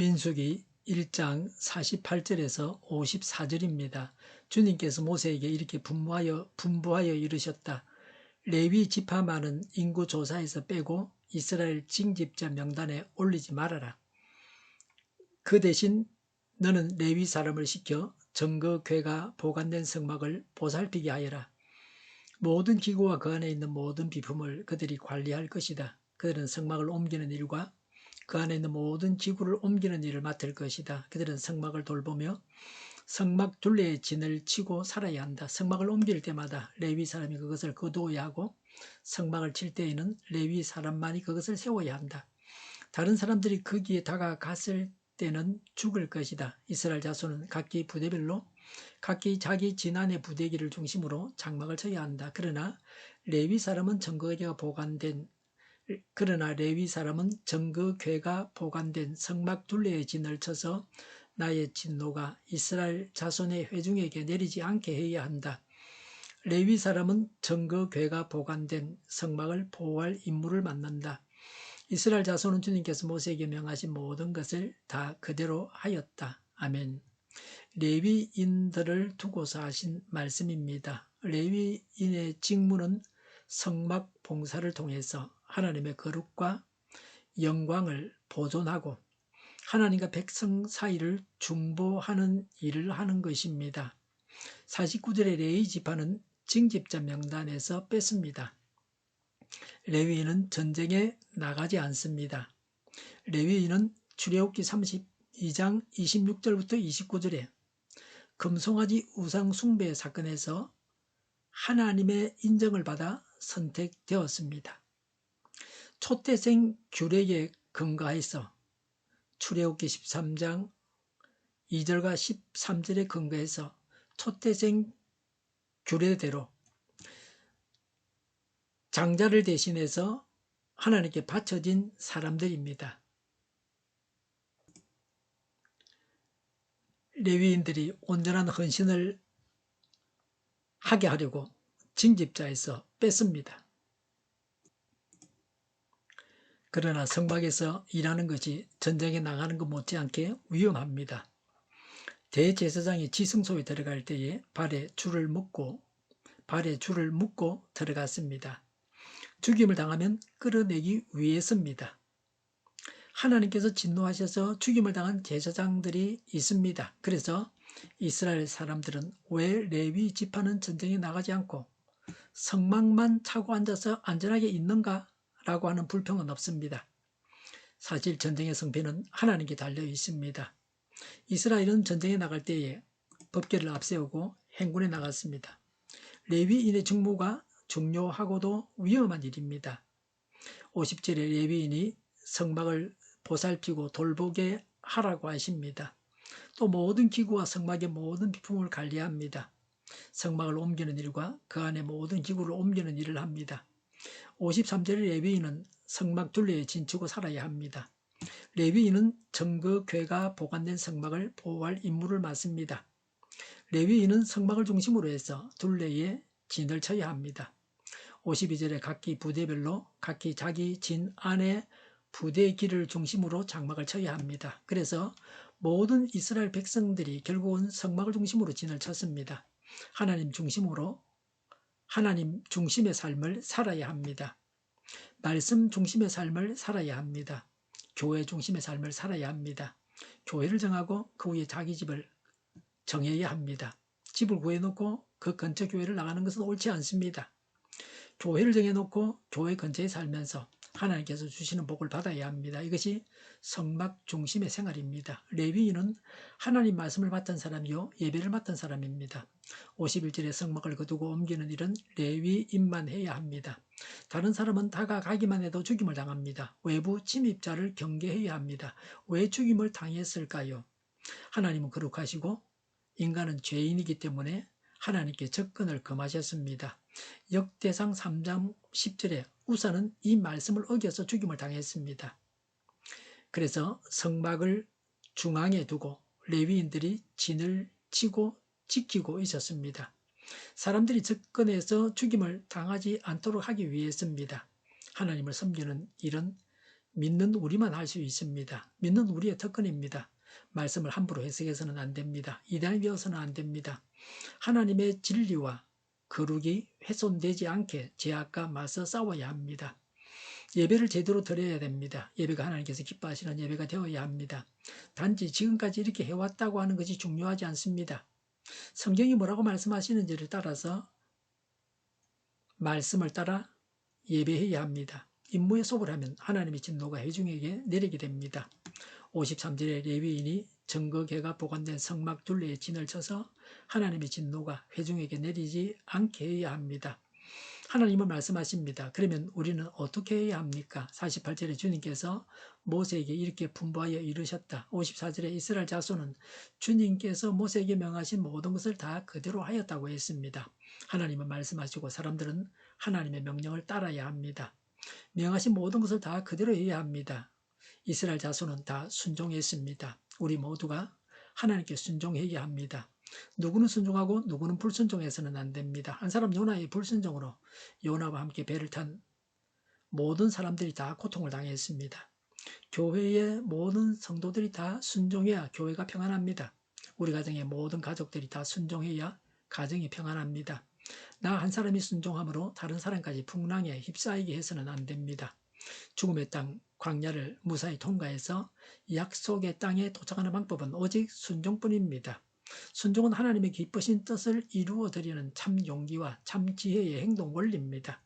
민수기 1장 48절에서 54절입니다. 주님께서 모세에게 이렇게 분부하여 이르셨다. 레위 지파만은 인구 조사에서 빼고 이스라엘 징집자 명단에 올리지 말아라. 그 대신 너는 레위 사람을 시켜 정거 궤가 보관된 성막을 보살피게 하여라. 모든 기구와 그 안에 있는 모든 비품을 그들이 관리할 것이다. 그들은 성막을 옮기는 일과 그 안에 있는 모든 기구를 옮기는 일을 맡을 것이다. 그들은 성막을 돌보며 성막 둘레에 진을 치고 살아야 한다. 성막을 옮길 때마다 레위 사람이 그것을 거두어야 하고 성막을 칠 때에는 레위 사람만이 그것을 세워야 한다. 다른 사람들이 거기에 다가갔을 때는 죽을 것이다. 이스라엘 자손은 각기 부대별로 각기 자기 지난해 부대기를 중심으로 장막을 쳐야 한다. 그러나 레위 사람은 정거궤가 보관된 성막 둘레에 진을 쳐서 나의 진노가 이스라엘 자손의 회중에게 내리지 않게 해야 한다. 레위 사람은 정거궤가 보관된 성막을 보호할 임무를 맡는다. 이스라엘 자손은 주님께서 모세에게 명하신 모든 것을 다 그대로 하였다. 아멘. 레위인들을 두고서 하신 말씀입니다. 레위인의 직무는 성막 봉사를 통해서 하나님의 거룩과 영광을 보존하고 하나님과 백성 사이를 중보하는 일을 하는 것입니다. 49절의 레위 지파는 징집자 명단에서 뺐습니다. 레위인은 전쟁에 나가지 않습니다. 레위인은 출애굽기 32장 26절부터 29절에 금송아지 우상 숭배 사건에서 하나님의 인정을 받아 선택되었습니다. 초태생 규례에 근거해서 출애굽기 13장 2절과 13절에 근거해서 초태생 규례대로 장자를 대신해서 하나님께 바쳐진 사람들입니다. 레위인들이 온전한 헌신을 하게 하려고 징집자에서 뺐습니다. 그러나 성막에서 일하는 것이 전쟁에 나가는 것 못지않게 위험합니다. 대제사장이 지성소에 들어갈 때에 발에 줄을 묶고 들어갔습니다. 죽임을 당하면 끌어내기 위해서입니다. 하나님께서 진노하셔서 죽임을 당한 제사장들이 있습니다. 그래서 이스라엘 사람들은 왜 레위 지파는 전쟁에 나가지 않고 성막만 차고 앉아서 안전하게 있는가? 라고 하는 불평은 없습니다. 사실 전쟁의 성패는 하나님께 달려 있습니다. 이스라엘은 전쟁에 나갈 때에 법궤를 앞세우고 행군에 나갔습니다. 레위인의 직무가 중요하고도 위험한 일입니다. 50절에 레위인이 성막을 보살피고 돌보게 하라고 하십니다. 또 모든 기구와 성막의 모든 비품을 관리합니다. 성막을 옮기는 일과 그 안에 모든 기구를 옮기는 일을 합니다. 53절의 레위인은 성막 둘레에 진치고 살아야 합니다. 레위인은 정거궤가 보관된 성막을 보호할 임무를 맡습니다. 레위인은 성막을 중심으로 해서 둘레에 진을 쳐야 합니다. 52절에 각기 부대별로 각기 자기 진 안에 부대의 길을 중심으로 장막을 쳐야 합니다. 그래서 모든 이스라엘 백성들이 결국은 성막을 중심으로 진을 쳤습니다. 하나님 중심의 삶을 살아야 합니다. 말씀 중심의 삶을 살아야 합니다. 교회 중심의 삶을 살아야 합니다. 교회를 정하고 그 후에 자기 집을 정해야 합니다. 집을 구해놓고 그 근처 교회를 나가는 것은 옳지 않습니다. 교회를 정해놓고 교회 근처에 살면서 하나님께서 주시는 복을 받아야 합니다. 이것이 성막 중심의 생활입니다. 레위인은 하나님 말씀을 맡은 사람이요 예배를 맡은 사람입니다. 51절에 성막을 거두고 옮기는 일은 레위인만 해야 합니다. 다른 사람은 다가가기만 해도 죽임을 당합니다. 외부 침입자를 경계해야 합니다. 왜 죽임을 당했을까요? 하나님은 거룩하시고 인간은 죄인이기 때문에 하나님께 접근을 금하셨습니다. 역대상 3장 10절에 우사는 이 말씀을 어겨서 죽임을 당했습니다. 그래서 성막을 중앙에 두고 레위인들이 진을 치고 지키고 있었습니다. 사람들이 접근해서 죽임을 당하지 않도록 하기 위해서입니다. 하나님을 섬기는 일은 믿는 우리만 할 수 있습니다. 믿는 우리의 특권입니다. 말씀을 함부로 해석해서는 안 됩니다. 이단이 되어서는 안 됩니다. 하나님의 진리와 거룩이 훼손되지 않게 죄악과 맞서 싸워야 합니다. 예배를 제대로 드려야 됩니다. 예배가 하나님께서 기뻐하시는 예배가 되어야 합니다. 단지 지금까지 이렇게 해왔다고 하는 것이 중요하지 않습니다. 성경이 뭐라고 말씀하시는지를 따라서 말씀을 따라 예배해야 합니다. 임무에 속을 하면 하나님의 진노가 회중에게 내리게 됩니다. 53절에 레위인이 증거궤가 보관된 성막 둘레에 진을 쳐서 하나님의 진노가 회중에게 내리지 않게 해야 합니다. 하나님은 말씀하십니다. 그러면 우리는 어떻게 해야 합니까? 48절에 주님께서 모세에게 이렇게 분부하여 이르셨다. 54절에 이스라엘 자손은 주님께서 모세에게 명하신 모든 것을 다 그대로 하였다고 했습니다. 하나님은 말씀하시고 사람들은 하나님의 명령을 따라야 합니다. 명하신 모든 것을 다 그대로 해야 합니다. 이스라엘 자손은 다 순종했습니다. 우리 모두가 하나님께 순종해야 합니다. 누구는 순종하고 누구는 불순종해서는 안 됩니다. 한 사람 요나의 불순종으로 요나와 함께 배를 탄 모든 사람들이 다 고통을 당했습니다. 교회의 모든 성도들이 다 순종해야 교회가 평안합니다. 우리 가정의 모든 가족들이 다 순종해야 가정이 평안합니다. 나 한 사람이 순종함으로 다른 사람까지 풍랑에 휩싸이게 해서는 안 됩니다. 죽음의 땅 광야를 무사히 통과해서 약속의 땅에 도착하는 방법은 오직 순종뿐입니다. 순종은 하나님의 기쁘신 뜻을 이루어 드리는 참 용기와 참 지혜의 행동 원리입니다.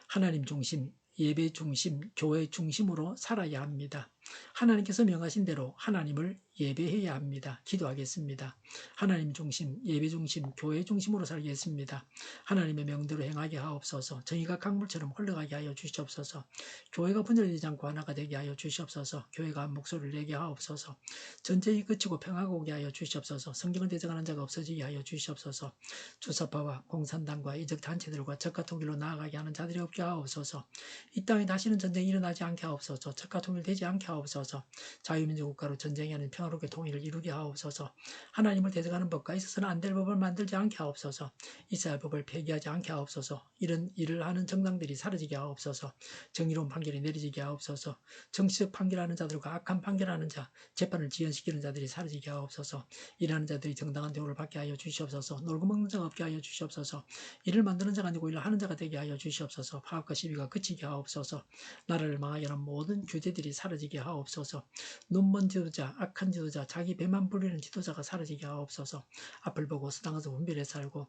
하나님 중심, 예배 중심, 교회 중심으로 살아야 합니다. 하나님께서 명하신 대로 하나님을 예배해야 합니다. 기도하겠습니다. 하나님 중심, 예배 중심, 교회 중심으로 살겠습니다. 하나님의 명대로 행하게 하옵소서. 정의가 강물처럼 흘러가게 하여 주시옵소서. 교회가 분열되지 않고 하나가 되게 하여 주시옵소서. 교회가 한 목소리를 내게 하옵소서. 전쟁이 그치고 평화가 오게 하여 주시옵소서. 성경을 대적하는 자가 없어지게 하여 주시옵소서. 주사파와 공산당과 이적 단체들과 적과 통일로 나아가게 하는 자들이 없게 하옵소서. 이 땅에 다시는 전쟁이 일어나지 않게 하옵소서. 적과 통일되지 않게 하옵소서. 자유민주 국가로 전쟁하는 평화롭게 통일을 이루게 하옵소서. 하나님을 대적하는 법과 있어서는 안 될 법을 만들지 않게 하옵소서. 이스라엘 법을 폐기하지 않게 하옵소서. 이런 일을 하는 정당들이 사라지게 하옵소서. 정의로운 판결이 내리지게 하옵소서. 정치적 판결하는 자들과 악한 판결하는 자, 재판을 지연시키는 자들이 사라지게 하옵소서. 일하는 자들이 정당한 대우를 받게 하여 주시옵소서. 놀고 먹는 자가 없게 하여 주시옵소서. 일을 만드는 자가 아니고 일을 하는 자가 되게 하여 주시옵소서. 파업과 시비가 그치게 하옵소서. 나라를 망하게 하는 모든 규제들이 사라지게 하옵소서. 눈먼 지도자, 악한 지도자, 자기 배만 부리는 지도자가 사라지게 하옵소서. 앞을 보고 서당에서 분별해 살고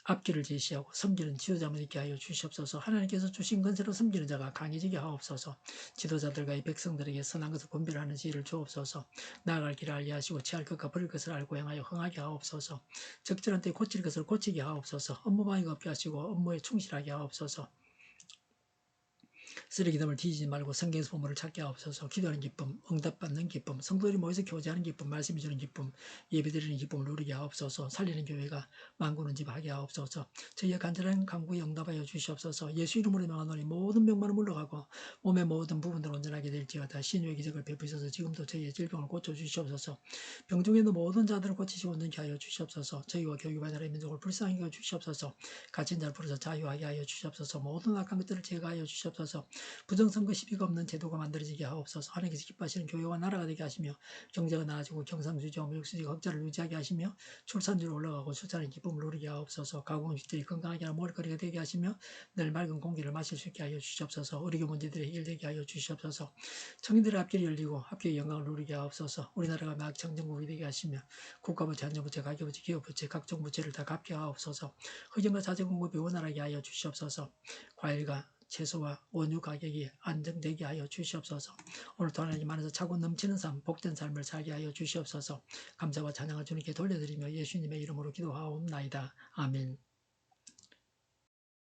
앞길을 제시하고 섬기는 지도자만 있게 하여 주시옵소서. 하나님께서 주신 건세로 섬기는 자가 강해지게 하옵소서. 지도자들과 이 백성들에게 선한 것을 분별하는 지혜를 주옵소서. 나아갈 길을 알리하시고 취할 것과 버릴 것을 알고 행하여 흥하게 하옵소서. 적절한 때에 고칠 것을 고치게 하옵소서. 업무방해가 없게 하시고 업무에 충실하게 하옵소서. 쓰레기담을 뒤지지 말고 성경에서 보물을 찾게 하옵소서. 기도하는 기쁨, 응답받는 기쁨, 성도들이 모여서 교제하는 기쁨, 말씀이 주는 기쁨, 예배드리는 기쁨을 누리게 하옵소서. 살리는 교회가 만구는 집 하게 하옵소서. 저희의 간절한 간구에 응답하여 주시옵소서. 예수 이름으로 명하노니 모든 병만은 물러가고 몸의 모든 부분들 온전하게 될지어다. 신유의 기적을 베푸셔서 지금도 저희의 질병을 고쳐주시옵소서. 병중에 있는 모든 자들을 고치시고 온전케 하여 주시옵소서. 저희와 교육받은 나라의 민족을 불쌍히 여겨 주시옵소서. 갇힌 자를 부르셔 자유하게 하여 주시옵소서. 모든 악한 것들을 제거하여 주시옵소서. 부정선거 시비가 없는 제도가 만들어지게 하옵소서. 하나님께서 기뻐하시는 교회와 나라가 되게 하시며 경제가 나아지고 경상수지와 무역수지가 흑자를 유지하게 하시며 출산율이 올라가고 출산의 기쁨을 누리게 하옵소서. 가공음식들이 건강하게 하는 먹을거리가 되게 하시며 늘 맑은 공기를 마실 수 있게 하여 주시옵소서. 의료 문제들이 해결되게 하여 주시옵소서. 청년들의 앞길이 열리고 합교의 영광을 누리게 하옵소서. 우리나라가 막 청정국이 되게 하시며 국가부채, 안전부채, 가계부채, 기업부채, 각종 부채를 다 갚게 하옵소서. 흑연과 자재 공급이 원활하게 하여 주시옵소서. 과일과 채소와 원유 가격이 안정되게 하여 주시옵소서. 오늘도 하나님 안에서 차고 넘치는 삶, 복된 삶을 살게 하여 주시옵소서. 감사와 찬양을 주님께 돌려드리며 예수님의 이름으로 기도하옵나이다. 아멘.